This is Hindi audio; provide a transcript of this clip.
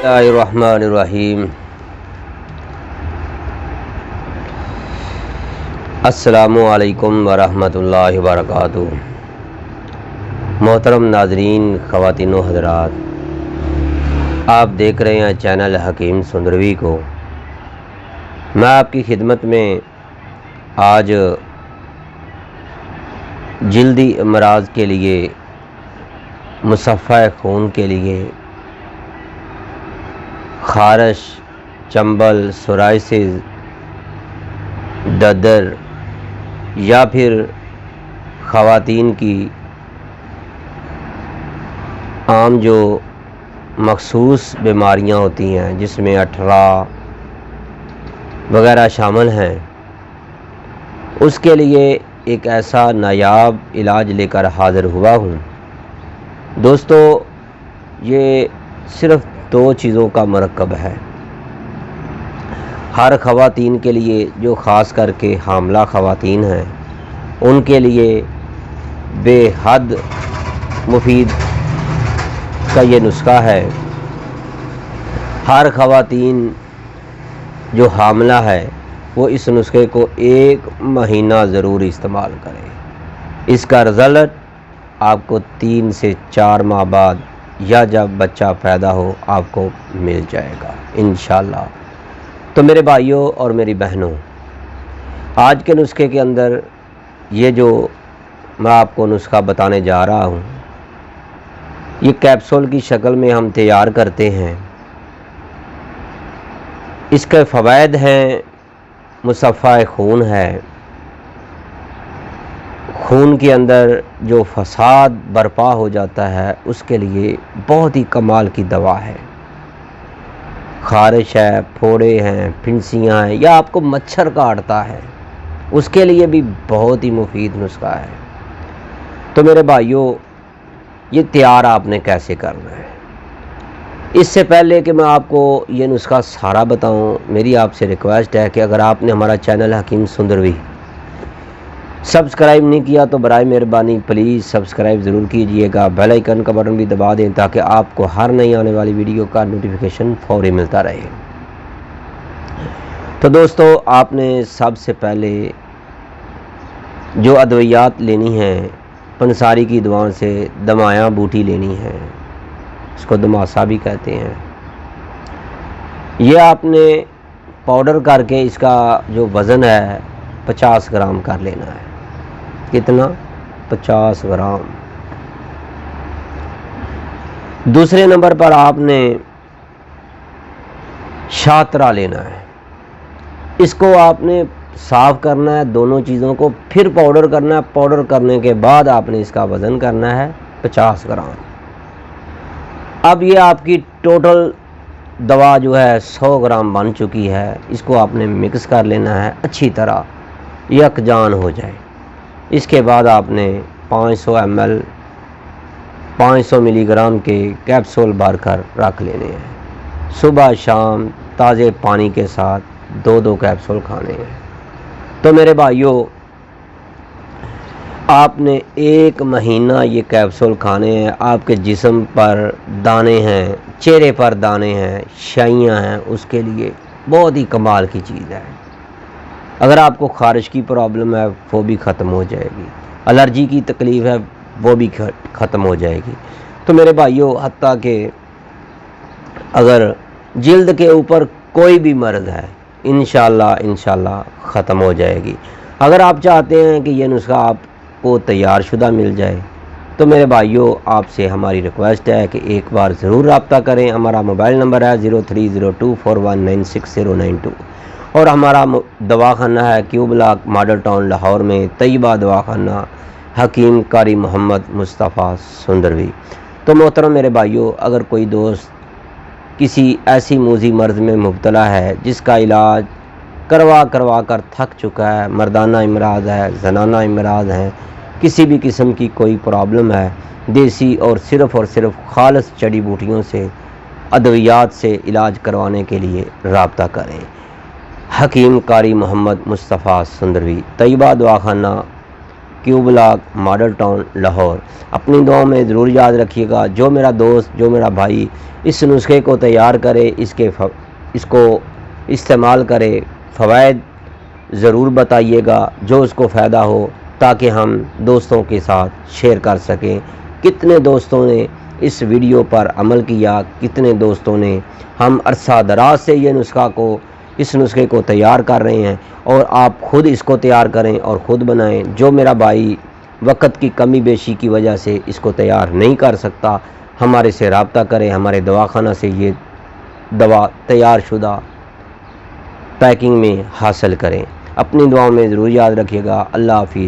बिस्मिल्लाहिर्रहमानिर्रहीम। अस्सलामु अलैकुम वरहमतुल्लाहि वबरकातुहू। मोहतरम नाज़रीन, ख़वातीन व हज़रात, आप देख रहे हैं चैनल हकीम सुंदरवी को। मैं आपकी खिदमत में आज जल्दी अमराज के लिए, मुसफ़्फ़ा खून के लिए, खारश, चंबल, सोराइसिस, ददर या फिर ख़वातीन की आम जो मखसूस बीमारियां होती हैं जिसमें अठरा वगैरह शामिल हैं, उसके लिए एक ऐसा नायाब इलाज लेकर हाज़िर हुआ हूँ। दोस्तों, ये सिर्फ़ 2 चीज़ों का मरकब है। हर ख़वातीन के लिए, जो ख़ास करके हामला ख़वातीन हैं, उनके लिए बेहद मुफीद का ये नुस्खा है। हर ख़वातीन जो हामला है वो इस नुस्खे को 1 महीना ज़रूर इस्तेमाल करें। इसका रिज़ल्ट आपको 3 से 4 माह बाद या जब बच्चा पैदा हो आपको मिल जाएगा इंशाअल्लाह। तो मेरे भाइयों और मेरी बहनों, आज के नुस्खे के अंदर ये जो मैं आपको नुस्खा बताने जा रहा हूँ, ये कैप्सूल की शक्ल में हम तैयार करते हैं। इसके फ़वाइद हैं, मुसफ़्फ़ा खून है। खून के अंदर जो फसाद बर्पा हो जाता है उसके लिए बहुत ही कमाल की दवा है। खारिश है, फोड़े हैं, फिंसियाँ हैं, या आपको मच्छर काटता है, उसके लिए भी बहुत ही मुफीद नुस्खा है। तो मेरे भाइयों, ये तैयार आपने कैसे करना है, इससे पहले कि मैं आपको ये नुस्खा सारा बताऊं, मेरी आपसे रिक्वेस्ट है कि अगर आपने हमारा चैनल हकीम सुंदरवी सब्सक्राइब नहीं किया तो बराए मेहरबानी प्लीज़ सब्सक्राइब ज़रूर कीजिएगा। बेल आइकन का बटन भी दबा दें ताकि आपको हर नई आने वाली वीडियो का नोटिफिकेशन फौरी मिलता रहे। तो दोस्तों, आपने सबसे पहले जो अद्वियात लेनी है, पंसारी की दवाओं से दमाया बूटी लेनी है, इसको दमासा भी कहते हैं। ये आपने पाउडर करके इसका जो वज़न है 50 ग्राम कर लेना है। कितना? 50 ग्राम। दूसरे नंबर पर आपने शातरा लेना है। इसको आपने साफ़ करना है, दोनों चीज़ों को, फिर पाउडर करना है। पाउडर करने के बाद आपने इसका वज़न करना है 50 ग्राम। अब ये आपकी टोटल दवा जो है 100 ग्राम बन चुकी है। इसको आपने मिक्स कर लेना है, अच्छी तरह यकजान हो जाए। इसके बाद आपने 500 ml 500 मिलीग्राम के कैप्सूल भर कर रख लेने हैं। सुबह शाम ताज़े पानी के साथ 2-2 कैप्सूल खाने हैं। तो मेरे भाइयों, आपने 1 महीना ये कैप्सूल खाने हैं। आपके जिस्म पर दाने हैं, चेहरे पर दाने हैं, शाइयाँ हैं, उसके लिए बहुत ही कमाल की चीज़ है। अगर आपको खारिश की प्रॉब्लम है वो भी ख़त्म हो जाएगी, एलर्जी की तकलीफ़ है वो भी ख़त्म हो जाएगी। तो मेरे भाइयों, हत्ता कि अगर जिल्द के ऊपर कोई भी मर्ज़ है, इंशाअल्लाह ख़त्म हो जाएगी। अगर आप चाहते हैं कि ये नुस्खा आपको तैयार शुदा मिल जाए, तो मेरे भाइयों, आपसे हमारी रिक्वेस्ट है कि एक बार ज़रूर रब्ता करें। हमारा मोबाइल नंबर है 030241969092 और हमारा दवाखाना है Q block, model town, Lahore में, तैयबा दवाखाना, हकीम कारी मोहम्मद मुस्तफ़ा सुंदरवी। तो मोहतरम मेरे भाइयों, अगर कोई दोस्त किसी ऐसी मूजी मर्ज़ में मुब्तला है जिसका इलाज करवा कर थक चुका है, मर्दाना इमराज़ है, जनाना इमराज़ है, किसी भी किस्म की कोई प्रॉब्लम है, देसी और सिर्फ़ खालिस जड़ी बूटियों से, अद्वियात से इलाज करवाने के लिए रब्ता करें। हकीम कारी मोहम्मद मुस्तफ़ा सुंदरवी, तैयबा दवाखाना, Q block, model town, Lahore. अपनी दुआओं में ज़रूर याद रखिएगा। जो मेरा दोस्त, जो मेरा भाई इस नुस्खे को तैयार करे, इसको इस्तेमाल करे, फ़वाइद ज़रूर बताइएगा जो उसको फ़ायदा हो, ताकि हम दोस्तों के साथ शेयर कर सकें। कितने दोस्तों ने इस वीडियो पर अमल किया, कितने दोस्तों ने, हम अरसा दराज से इस नुस्खे को तैयार कर रहे हैं, और आप ख़ुद इसको तैयार करें और ख़ुद बनाएं। जो मेरा भाई वक़्त की कमी बेशी की वजह से इसको तैयार नहीं कर सकता, हमारे से रब्ता करें, हमारे दवाखाना से ये दवा तैयार शुदा पैकिंग में हासिल करें। अपनी दुआओं में ज़रूर याद रखिएगा। अल्लाह हाफ़िज़।